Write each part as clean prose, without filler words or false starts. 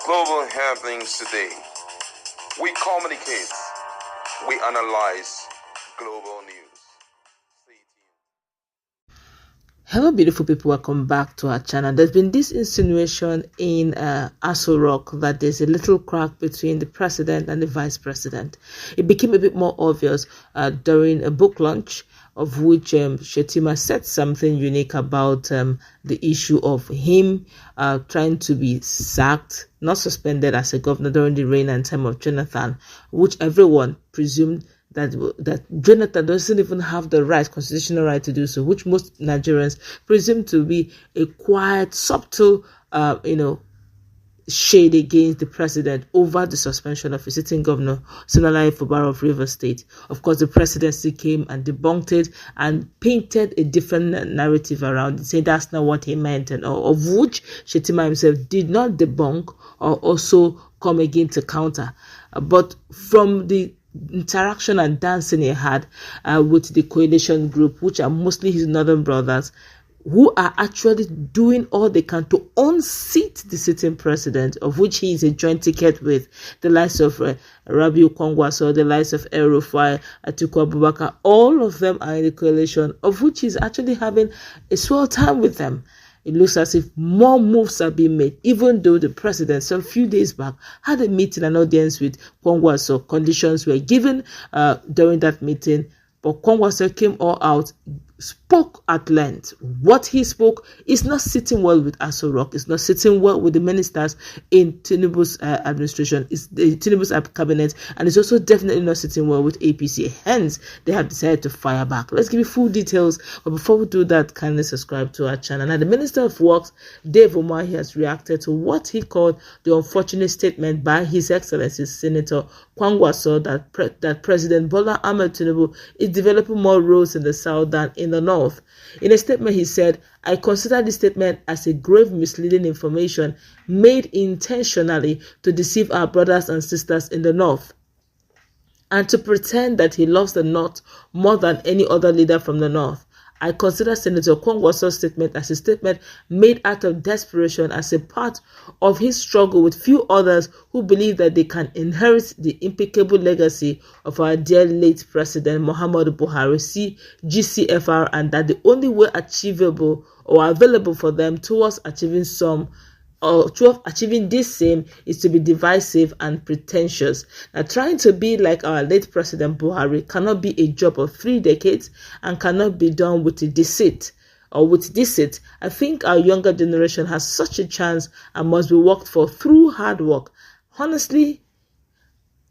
global happenings today. We communicate, we analyze global news. Hello beautiful people, welcome back to our channel. There's been this insinuation in AsoRock that there's a little crack between the president and the vice president. It became a bit more obvious during a book launch, of which Shettima said something unique about the issue of him trying to be sacked, not suspended, as a governor during the reign and time of Jonathan, which everyone presumed that Jonathan doesn't even have the right, constitutional right, to do so, which most Nigerians presume to be a quiet, subtle, shade against the president over the suspension of a sitting governor, Siminalayi Fubara of Rivers State. Of course, the presidency came and debunked it and painted a different narrative around it, saying that's not what he meant, and of which Shettima himself did not debunk or also come again to counter. But from the interaction and dancing he had with the coalition group, which are mostly his northern brothers, who are actually doing all they can to unseat the sitting president, of which he is a joint ticket with the likes of Rabiu Kwankwaso, the likes of El-Rufai, Atiku Abubakar. All of them are in the coalition, of which he's actually having a swell time with them. It looks as if more moves are being made, even though the president some few days back had a meeting, an audience with Kwankwaso. Conditions were given during that meeting, but Kwankwaso came all out, spoke at length. What he spoke is not sitting well with AsoRock, it's not sitting well with the ministers in Tinubu's administration, it's the Tinubu's cabinet, and it's also definitely not sitting well with APC. Hence, they have decided to fire back. Let's give you full details, but before we do that, kindly subscribe to our channel. Now, the Minister of Works, Dave Umahi, has reacted to what he called the unfortunate statement by His Excellency Senator Kwankwaso that President Bola Ahmed Tinubu is developing more roads in the south than in the north. In a statement, he said, "I consider this statement as a grave misleading information made intentionally to deceive our brothers and sisters in the north, and to pretend that he loves the north more than any other leader from the north. I consider Senator Kwankwaso's statement as a statement made out of desperation, as a part of his struggle with few others who believe that they can inherit the impeccable legacy of our dear late President Muhammadu Buhari, GCFR, and that the only way achievable or available for them towards achieving this same is to be divisive and pretentious. Now, trying to be like our late President Buhari cannot be a job of 3 decades and cannot be done with deceit. I think our younger generation has such a chance and must be worked for through hard work. Honestly,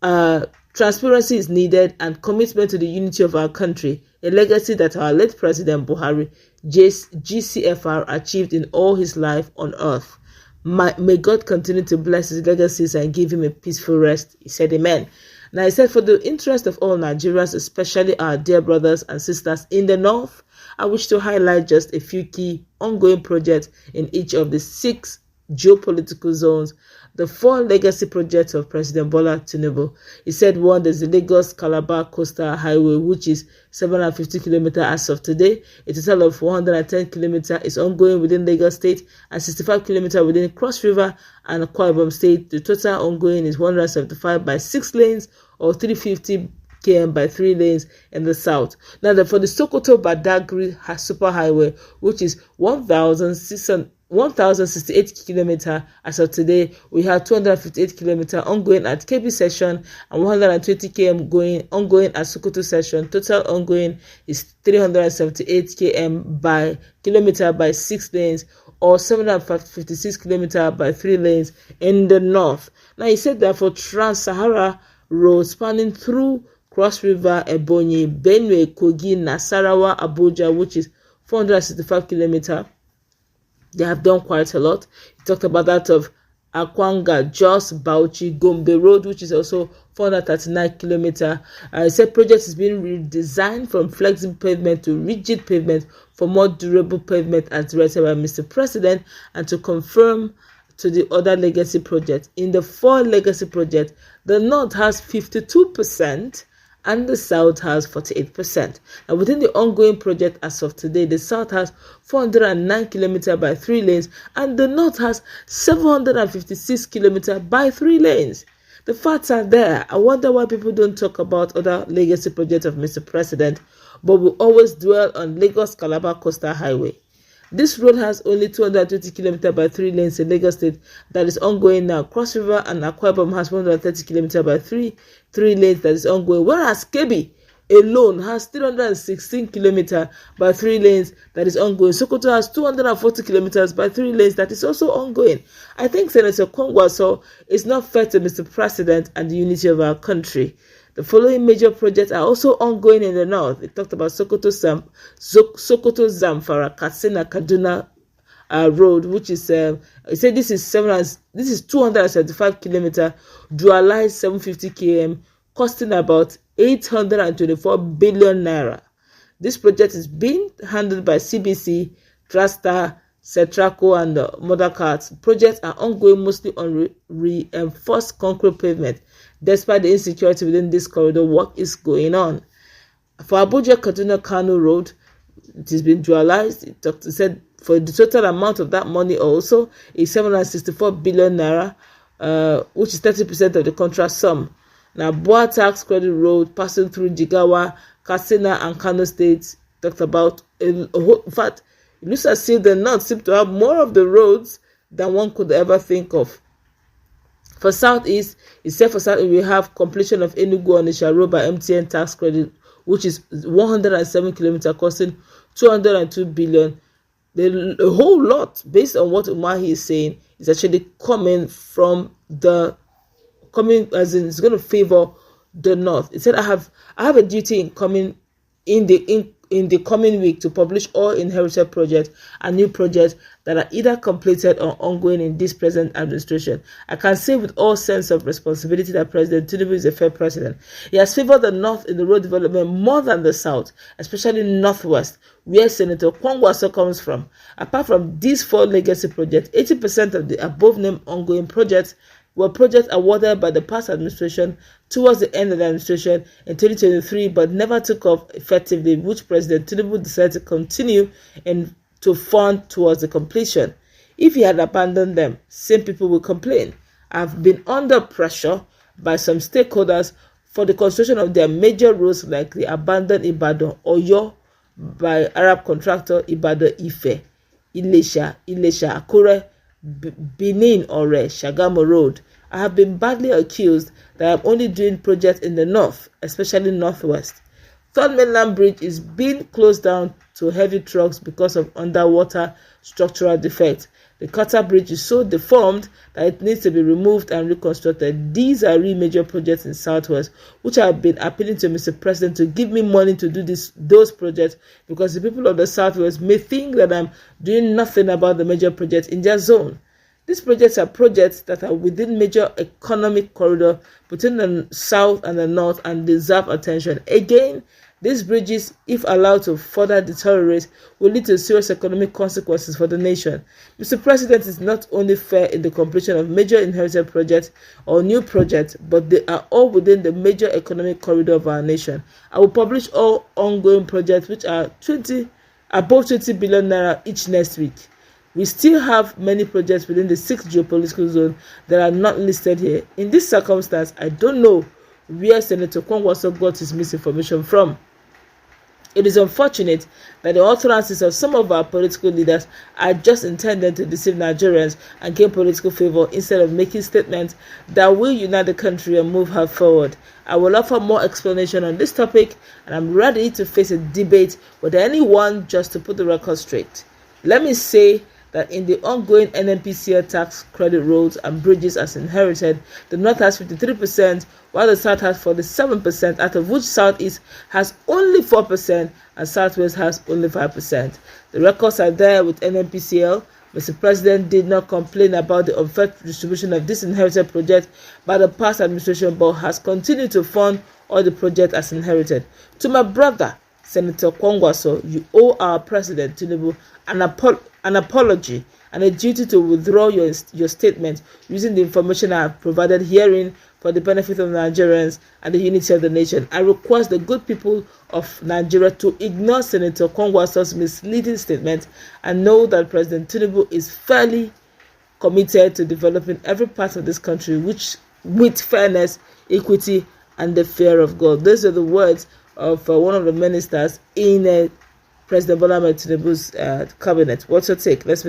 transparency is needed and commitment to the unity of our country, a legacy that our late President Buhari, GCFR, achieved in all his life on earth. May God continue to bless his legacies and give him a peaceful rest." He said, amen. Now, he said, "For the interest of all Nigerians, especially our dear brothers and sisters in the north, I wish to highlight just a few key ongoing projects in each of the 6 geopolitical zones, the 4 legacy projects of President Bola Tinubu." He said, 1, there's the Lagos-Calabar Coastal Highway, which is 750 kilometers as of today. A total of 410 kilometers is ongoing within Lagos State and 65 kilometers within Cross River and Akwa Ibom State. The total ongoing is 175 by 6 lanes or 350 km by 3 lanes in the south. Now, for the Sokoto-Badagry Superhighway, which is 1,068 kilometers as of today, we have 258 kilometers ongoing at Kebbi section and 120 km ongoing at Sokoto section. Total ongoing is 378 kilometers by 6 lanes or 756 kilometers by 3 lanes in the north. Now, he said that for Trans-Sahara Road spanning through Cross River, Ebonyi, Benue, Kogi, Nasarawa, Abuja, which is 465 kilometers, they have done quite a lot. He talked about that of Akwanga, Jos, Bauchi, Gombe Road, which is also 439 kilometers. He said project is being redesigned from flexible pavement to rigid pavement for more durable pavement, as directed by Mr. President, and to confirm to the other legacy projects. In the 4 legacy projects, the North has 52% and the South has 48%. And within the ongoing project as of today, the South has 409 kilometers by 3 lanes, and the North has 756 kilometers by 3 lanes. The facts are there. I wonder why people don't talk about other legacy projects of Mr. President, but we always dwell on Lagos-Calabar Coastal Highway. This road has only 220 kilometers by 3 lanes in Lagos State that is ongoing now. Cross River and Akwa Ibom has 130 kilometers by 3 lanes that is ongoing, whereas Kebbi alone has 316 kilometers by 3 lanes that is ongoing. Sokoto has 240 kilometers by 3 lanes that is also ongoing. I think Senator Kwankwaso is not fair to Mr. President and the unity of our country. The following major projects are also ongoing in the north. It talked about Sokoto Zamfara Katsina Kaduna road, which is it said this is 275 kilometers, dualized 750 km, costing about 824 billion naira. This project is being handled by CBC, Trasta, Cetraco, and Mothercarts. Projects are ongoing mostly on reinforced concrete pavement. Despite the insecurity within this corridor, work is going on. For Abuja Kaduna Kano Road, it has been dualized. It said for the total amount of that money also is 764 billion naira, which is 30% of the contract sum. Now, Boa Tax Credit Road passing through Jigawa, Katsina, and Kano states talked about. In fact, it looks as if the North seem to have more of the roads than one could ever think of. For Southeast, it said for Southeast we have completion of Enugu-Onitsha Road by MTN Tax Credit, which is 107 kilometers, costing 202 billion. The whole lot, based on what Umahi is saying, is actually coming as in it's going to favor the North. It said I have a duty in the coming week to publish all inherited projects and new projects that are either completed or ongoing in this present administration. I can say with all sense of responsibility that President Tinubu is a fair president. He has favored the North in the road development more than the South, especially Northwest, where Senator Kwankwaso comes from. Apart from these 4 legacy projects, 80% of the above-named ongoing projects were projects awarded by the past administration towards the end of the administration in 2023, but never took off effectively, which President Tinubu decided to continue and to fund towards the completion. If he had abandoned them, same people will complain. I've been under pressure by some stakeholders for the construction of their major roads like the abandoned Ibadan Oyo by Arab contractor Ibadan Ife, Ilesha Akure, Benin or Shagamu Road. I have been badly accused that I'm only doing projects in the north, especially northwest. Third Mainland Bridge is being closed down to heavy trucks because of underwater structural defects. The Qatar Bridge is so deformed that it needs to be removed and reconstructed. These are really major projects in Southwest, which I have been appealing to Mr. President to give me money to do those projects, because the people of the Southwest may think that I'm doing nothing about the major projects in their zone. These projects are projects that are within major economic corridor between the South and the North and deserve attention. Again, these bridges, if allowed to further deteriorate, will lead to serious economic consequences for the nation. Mr. President is not only fair in the completion of major inherited projects or new projects, but they are all within the major economic corridor of our nation. I will publish all ongoing projects which are above 20 billion naira each next week. We still have many projects within the 6th geopolitical zone that are not listed here. In this circumstance, I don't know where Senator Kwankwaso got his misinformation from. It is unfortunate that the utterances of some of our political leaders are just intended to deceive Nigerians and gain political favor instead of making statements that will unite the country and move her forward. I will offer more explanation on this topic, and I'm ready to face a debate with anyone just to put the record straight. Let me say that in the ongoing NNPCL tax credit roads and bridges as inherited, the North has 53%, while the South has 47%, out of which Southeast has only 4% and Southwest has only 5%. The records are there with NNPCL. Mr. President did not complain about the unfair distribution of this inherited project by the past administration, but has continued to fund all the projects as inherited. To my brother, Senator Kwankwaso, you owe our President Tinubu an apology and a duty to withdraw your statement using the information I have provided herein for the benefit of Nigerians and the unity of the nation. I request the good people of Nigeria to ignore Senator Kwankwaso's misleading statement and know that President Tinubu is fairly committed to developing every part of this country with fairness, equity, and the fear of God. Those are the words of one of the ministers in President Bola Ahmed Tinubu's cabinet. What's your take? Let's